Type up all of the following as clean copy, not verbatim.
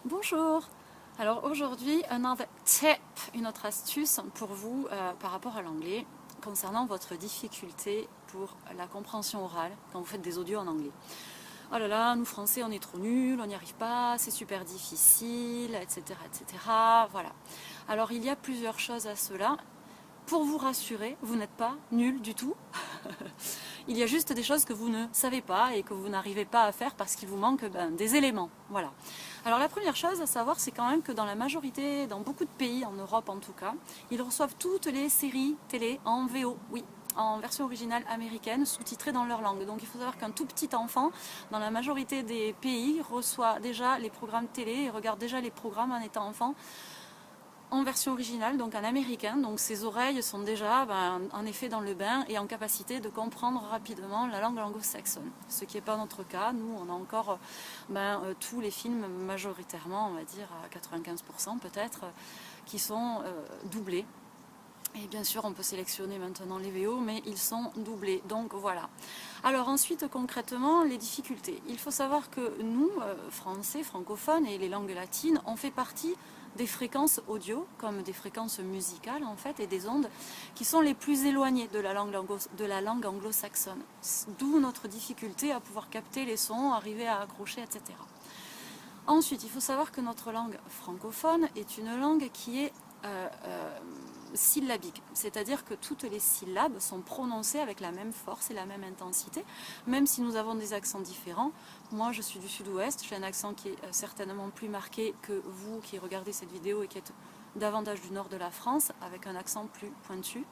Bonjour. Alors aujourd'hui, another tip, une autre astuce pour vous par rapport à l'anglais concernant votre difficulté pour la compréhension orale quand vous faites des audios en anglais. Oh là là, nous français on est trop nuls, on n'y arrive pas, c'est super difficile, etc., etc. Voilà. Alors il y a plusieurs choses à cela. Pour vous rassurer, vous n'êtes pas nul du tout. Il y a juste des choses que vous ne savez pas et que vous n'arrivez pas à faire parce qu'il vous manque des éléments. Voilà. Alors la première chose à savoir, c'est quand même que dans la majorité, dans beaucoup de pays, en Europe en tout cas, ils reçoivent toutes les séries télé en VO, oui, en version originale américaine, sous-titrée dans leur langue. Donc il faut savoir qu'un tout petit enfant, dans la majorité des pays, reçoit déjà les programmes télé et regarde déjà les programmes en étant enfant en version originale, donc en américain, donc ses oreilles sont déjà en effet dans le bain et en capacité de comprendre rapidement la langue anglo-saxonne. Ce qui n'est pas notre cas, nous on a encore tous les films majoritairement, on va dire à 95% peut-être, qui sont doublés. Et bien sûr, on peut sélectionner maintenant les VO, mais ils sont doublés. Donc voilà. Alors ensuite, concrètement, les difficultés. Il faut savoir que nous, Français, francophones et les langues latines, on fait partie des fréquences audio, comme des fréquences musicales en fait, et des ondes qui sont les plus éloignées de la langue anglo-saxonne. D'où notre difficulté à pouvoir capter les sons, arriver à accrocher, etc. Ensuite, il faut savoir que notre langue francophone est une langue qui est syllabique, c'est-à-dire que toutes les syllabes sont prononcées avec la même force et la même intensité, même si nous avons des accents différents. Moi, je suis du sud-ouest, j'ai un accent qui est certainement plus marqué que vous qui regardez cette vidéo et qui êtes davantage du nord de la France, avec un accent plus pointu.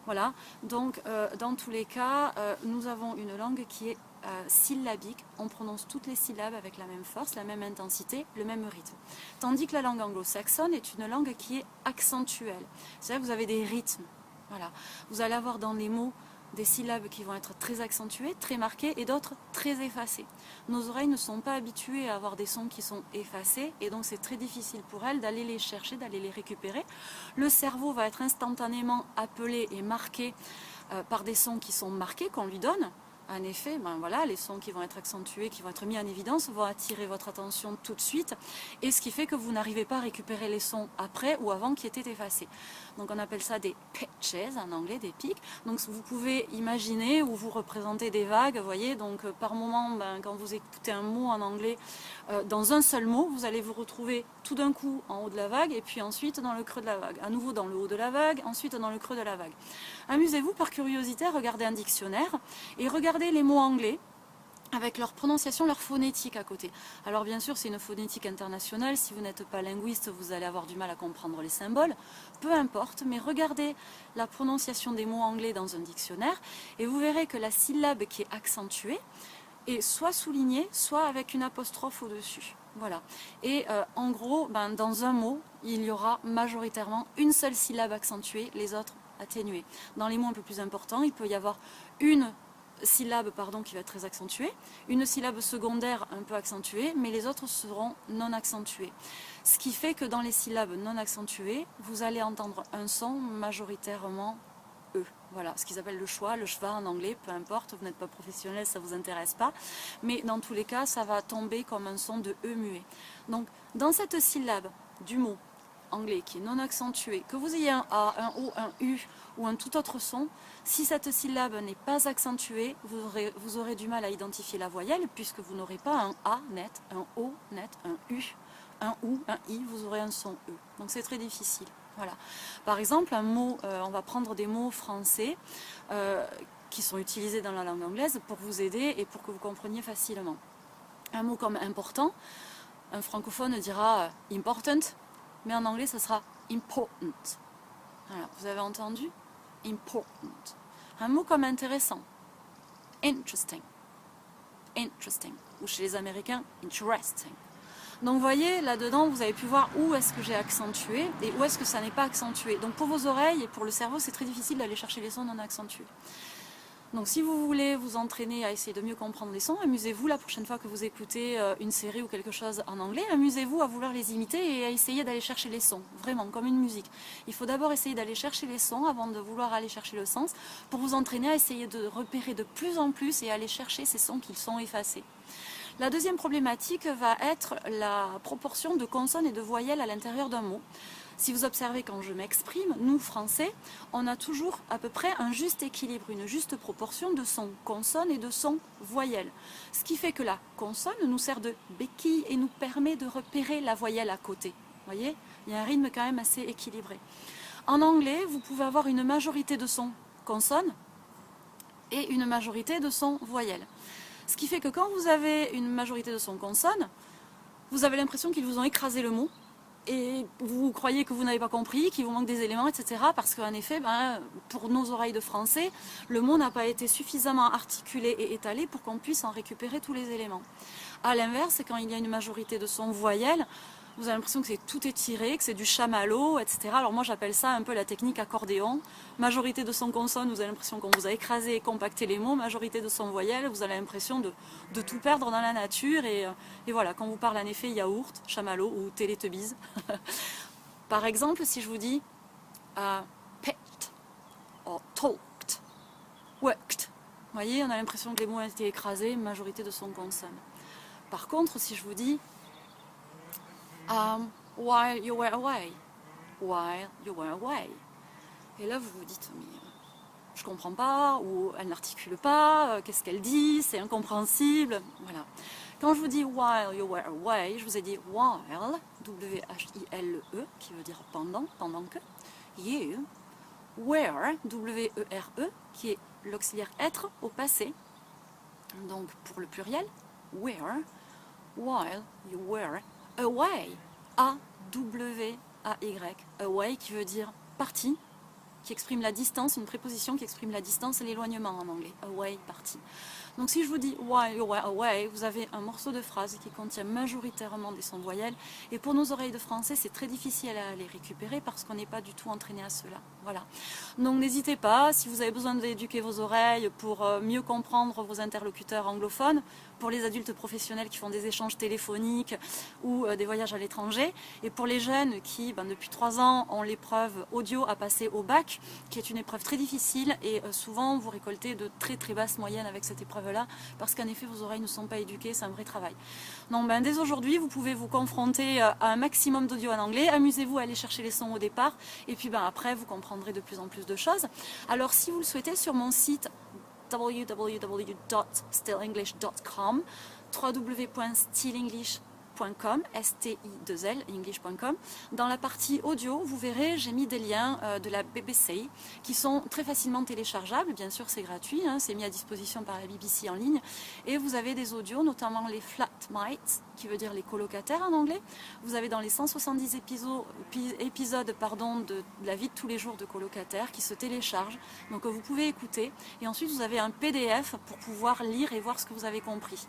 Voilà, donc dans tous les cas, nous avons une langue qui est syllabique, on prononce toutes les syllabes avec la même force, la même intensité, le même rythme. Tandis que la langue anglo-saxonne est une langue qui est accentuelle, c'est-à-dire que vous avez des rythmes. Voilà. Vous allez avoir dans les mots des syllabes qui vont être très accentuées, très marquées, et d'autres très effacées. Nos oreilles ne sont pas habituées à avoir des sons qui sont effacés, et donc c'est très difficile pour elles d'aller les chercher, d'aller les récupérer. Le cerveau va être instantanément appelé et marqué par des sons qui sont marqués, qu'on lui donne. En effet, voilà, les sons qui vont être accentués, qui vont être mis en évidence, vont attirer votre attention tout de suite, et ce qui fait que vous n'arrivez pas à récupérer les sons après ou avant qui étaient effacés. Donc on appelle ça des pitches en anglais, des pics. Donc vous pouvez imaginer ou vous représenter des vagues, vous voyez, donc par moment, quand vous écoutez un mot en anglais, dans un seul mot, vous allez vous retrouver tout d'un coup en haut de la vague, et puis ensuite dans le creux de la vague, à nouveau dans le haut de la vague, ensuite dans le creux de la vague. Amusez-vous par curiosité à regarder un dictionnaire et regardez les mots anglais avec leur prononciation, leur phonétique à côté. Alors bien sûr, c'est une phonétique internationale. Si vous n'êtes pas linguiste, vous allez avoir du mal à comprendre les symboles. Peu importe, mais regardez la prononciation des mots anglais dans un dictionnaire et vous verrez que la syllabe qui est accentuée est soit soulignée, soit avec une apostrophe au-dessus. Voilà. Et en gros, dans un mot, il y aura majoritairement une seule syllabe accentuée, les autres atténuées. Dans les mots un peu plus importants, il peut y avoir une syllabe qui va être très accentuée, une syllabe secondaire un peu accentuée, mais les autres seront non accentuées. Ce qui fait que dans les syllabes non accentuées, vous allez entendre un son majoritairement E. Voilà, ce qu'ils appellent le schwa en anglais, peu importe, vous n'êtes pas professionnel, ça ne vous intéresse pas, mais dans tous les cas, ça va tomber comme un son de E muet. Donc, dans cette syllabe du mot anglais qui est non accentué, que vous ayez un A, un O, un U ou un tout autre son, si cette syllabe n'est pas accentuée, vous aurez du mal à identifier la voyelle puisque vous n'aurez pas un A net, un O net, un U, un OU, un I, vous aurez un son E. Donc c'est très difficile. Voilà. Par exemple, un mot, on va prendre des mots français qui sont utilisés dans la langue anglaise pour vous aider et pour que vous compreniez facilement. Un mot comme important, un francophone dira important, mais en anglais, ça sera important. Voilà, vous avez entendu? Important. Un mot comme intéressant. Interesting. Interesting. Ou chez les Américains, interesting. Donc vous voyez, là-dedans, vous avez pu voir où est-ce que j'ai accentué et où est-ce que ça n'est pas accentué. Donc pour vos oreilles et pour le cerveau, c'est très difficile d'aller chercher les sons non accentués. Donc si vous voulez vous entraîner à essayer de mieux comprendre les sons, amusez-vous la prochaine fois que vous écoutez une série ou quelque chose en anglais, amusez-vous à vouloir les imiter et à essayer d'aller chercher les sons, vraiment comme une musique. Il faut d'abord essayer d'aller chercher les sons avant de vouloir aller chercher le sens, pour vous entraîner à essayer de repérer de plus en plus et aller chercher ces sons qui sont effacés. La deuxième problématique va être la proportion de consonnes et de voyelles à l'intérieur d'un mot. Si vous observez quand je m'exprime, nous Français, on a toujours à peu près un juste équilibre, une juste proportion de sons consonnes et de sons voyelles. Ce qui fait que la consonne nous sert de béquille et nous permet de repérer la voyelle à côté. Vous voyez, il y a un rythme quand même assez équilibré. En anglais, vous pouvez avoir une majorité de sons consonnes et une majorité de sons voyelles. Ce qui fait que quand vous avez une majorité de sons consonnes, vous avez l'impression qu'ils vous ont écrasé le mot et vous croyez que vous n'avez pas compris, qu'il vous manque des éléments, etc. Parce qu'en effet, pour nos oreilles de français, le mot n'a pas été suffisamment articulé et étalé pour qu'on puisse en récupérer tous les éléments. A l'inverse, quand il y a une majorité de sons voyelles, vous avez l'impression que c'est tout étiré, que c'est du chamallow, etc. Alors moi j'appelle ça un peu la technique accordéon. Majorité de sons consonnes, vous avez l'impression qu'on vous a écrasé et compacté les mots. Majorité de sons voyelles, vous avez l'impression de tout perdre dans la nature. Et voilà, quand vous parle en effet yaourt, chamallow ou télétubbies. Par exemple, si je vous dis picked, or talked, worked. Vous voyez, on a l'impression que les mots ont été écrasés, majorité de sons consonnes. Par contre, si je vous dis while you were away, while you were away. Et là, vous vous dites, mais je comprends pas, ou elle n'articule pas, qu'est-ce qu'elle dit, c'est incompréhensible. Voilà. Quand je vous dis while you were away, je vous ai dit while, W-H-I-L-E, qui veut dire pendant que, you, were, W-E-R-E, qui est l'auxiliaire être au passé, donc pour le pluriel, were, while you were away, A-W-A-Y, away qui veut dire parti, qui exprime la distance, une préposition qui exprime la distance et l'éloignement en anglais, away, parti. Donc si je vous dis while you were away, vous avez un morceau de phrase qui contient majoritairement des sons voyelles, et pour nos oreilles de français, c'est très difficile à les récupérer parce qu'on n'est pas du tout entraîné à cela. Voilà. Donc n'hésitez pas, si vous avez besoin d'éduquer vos oreilles pour mieux comprendre vos interlocuteurs anglophones, pour les adultes professionnels qui font des échanges téléphoniques ou des voyages à l'étranger, et pour les jeunes qui, depuis 3 ans, ont l'épreuve audio à passer au bac, qui est une épreuve très difficile, et souvent vous récoltez de très très basses moyennes avec cette épreuve-là, parce qu'en effet vos oreilles ne sont pas éduquées, c'est un vrai travail. Donc dès aujourd'hui, vous pouvez vous confronter à un maximum d'audio en anglais, amusez-vous à aller chercher les sons au départ, et puis après vous comprendrez de plus en plus de choses. Alors si vous le souhaitez, sur mon site www.stillenglish.com, www.stillenglish.com, S-T-I-2-L, english.com. Dans la partie audio, vous verrez, j'ai mis des liens de la BBC qui sont très facilement téléchargeables. Bien sûr, c'est gratuit, c'est mis à disposition par la BBC en ligne. Et vous avez des audios, notamment les flatmates, qui veut dire les colocataires en anglais. Vous avez dans les 170 épisodes de la vie de tous les jours de colocataires qui se téléchargent, donc vous pouvez écouter. Et ensuite, vous avez un PDF pour pouvoir lire et voir ce que vous avez compris.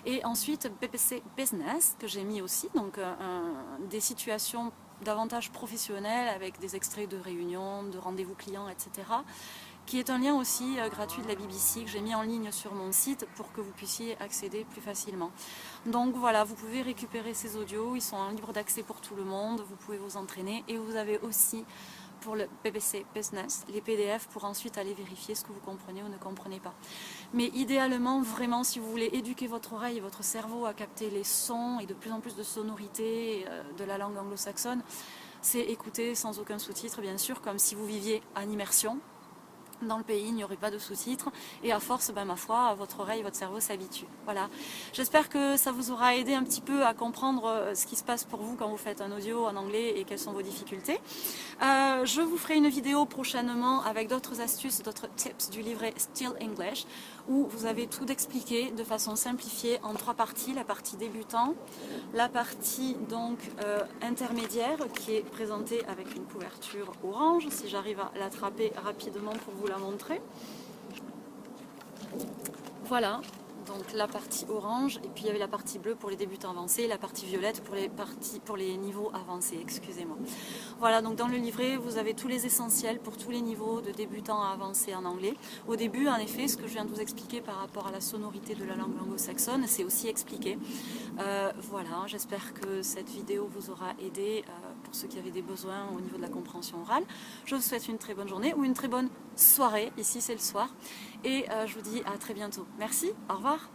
Et ensuite, BBC Business, que j'ai mis aussi, donc des situations davantage professionnelles avec des extraits de réunions, de rendez-vous clients, etc., qui est un lien aussi gratuit de la BBC que j'ai mis en ligne sur mon site pour que vous puissiez accéder plus facilement. Donc voilà, vous pouvez récupérer ces audios, ils sont en libre d'accès pour tout le monde, vous pouvez vous entraîner, et vous avez aussi pour le BBC Business, les PDF pour ensuite aller vérifier ce que vous comprenez ou ne comprenez pas. Mais idéalement, vraiment, si vous voulez éduquer votre oreille et votre cerveau à capter les sons et de plus en plus de sonorités de la langue anglo-saxonne, c'est écouter sans aucun sous-titre, bien sûr, comme si vous viviez en immersion. Dans le pays, il n'y aurait pas de sous-titres, et à force, ma foi, votre oreille, votre cerveau s'habitue. Voilà. J'espère que ça vous aura aidé un petit peu à comprendre ce qui se passe pour vous quand vous faites un audio en anglais et quelles sont vos difficultés. Je vous ferai une vidéo prochainement avec d'autres astuces, d'autres tips du livret Still English, où vous avez tout expliqué de façon simplifiée en 3 parties. La partie débutant, la partie donc intermédiaire qui est présentée avec une couverture orange, si j'arrive à l'attraper rapidement pour vous la montrer. Voilà, donc la partie orange, et puis il y avait la partie bleue pour les débutants avancés, et la partie violette pour les niveaux avancés, excusez-moi. Voilà, donc dans le livret, vous avez tous les essentiels pour tous les niveaux de débutants à avancés en anglais. Au début, en effet, ce que je viens de vous expliquer par rapport à la sonorité de la langue anglo-saxonne, c'est aussi expliqué. Voilà, j'espère que cette vidéo vous aura aidé pour ceux qui avaient des besoins au niveau de la compréhension orale. Je vous souhaite une très bonne journée ou une très bonne soirée, ici c'est le soir, et je vous dis à très bientôt. Merci, au revoir.